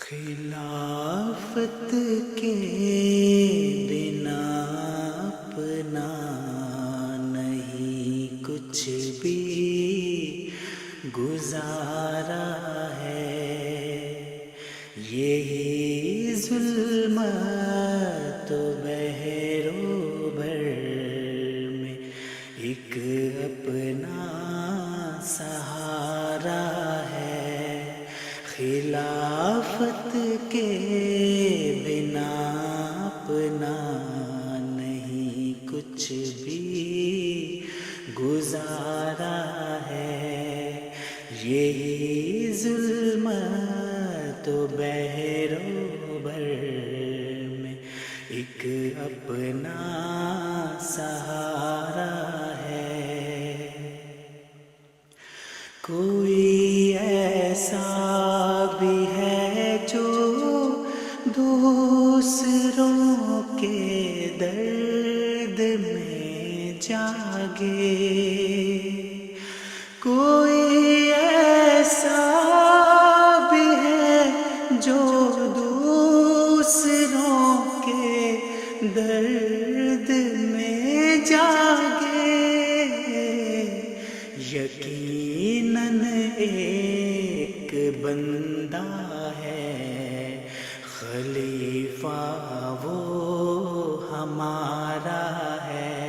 خلافت کے بنا اپنا نہیں کچھ بھی گزارا ہے، یہی ظلمت و بحر و بر میں ایک اپنا سہارا ہے۔ خلافت کے بنا اپنا نہیں کچھ بھی گزارا ہے، یہی ظلمت و بحر و بر میں ایک اپنا سہارا ہے۔ کوئی ایسا بھی ہے جو دوسروں کے درد میں جاگے، کوئی ایسا بھی ہے جو دوسروں کے درد میں جاگے، یقیناً ایک بندہ ہے خلیفہ وہ ہمارا ہے،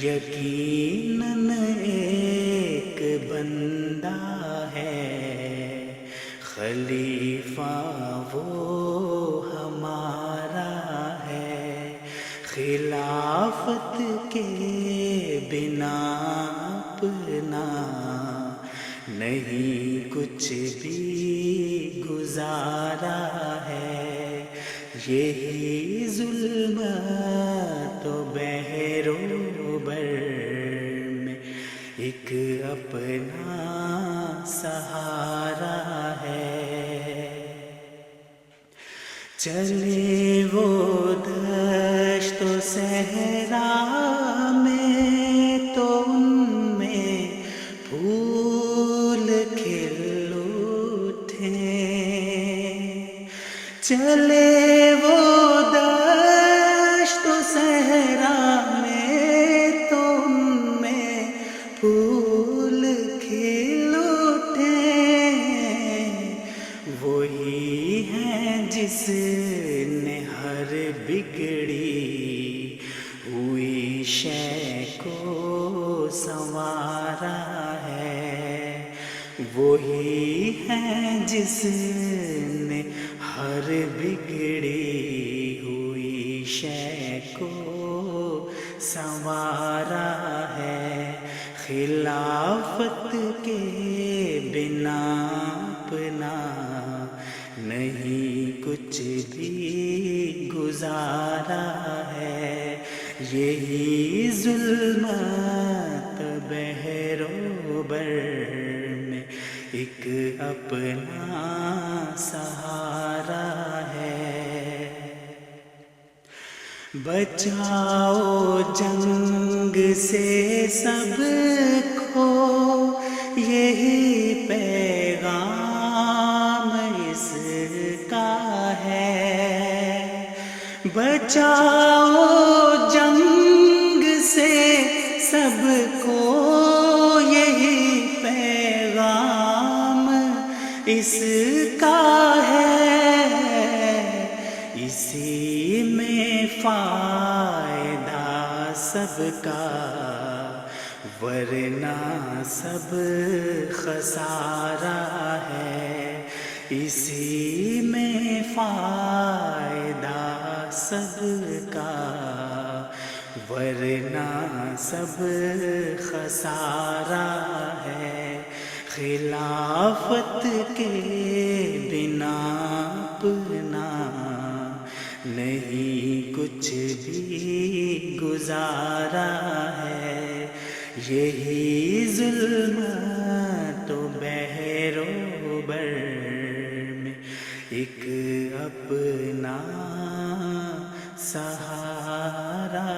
یقیناً ایک بندہ ہے خلیفہ وہ ہمارا ہے۔ خلافت کے بنا اپنا نہیں کچھ بھی گزارا ہے، یہی ظلمت و بحر و بر میں ایک اپنا سہارا ہے۔ چلے وہ دشت و صحرا میں تو ان میں پھول کھل اٹھے، چلے وہ دشت و صحرا میں تو ان میں پھول کھل اٹھے، وہی ہیں جس نے ہر بگڑی ہوئی شے کو سنوارا ہے، وہی ہیں جس نے ہر بگڑی ہوئی شے کو سنوارا ہے۔ خلافت کے بنا اپنا نہیں کچھ بھی گزارا ہے، یہی ظلمت بحر و بر میں ایک اپنا سہارا ہے۔ بچاؤ جنگ سے سب کو یہی پیغام اس کا ہے، بچاؤ جنگ سے سب کو یہی پیغام اس کا ہے، اسی میں فائدہ سب کا ورنہ سب خسارہ ہے، اسی میں فائدہ سب کا ورنہ سب خسارہ ہے۔ خلافت کے بنا اپنا نہیں کچھ بھی گزارا ہے، یہی ظلمت و بحر و بر میں ایک اپنا سہارا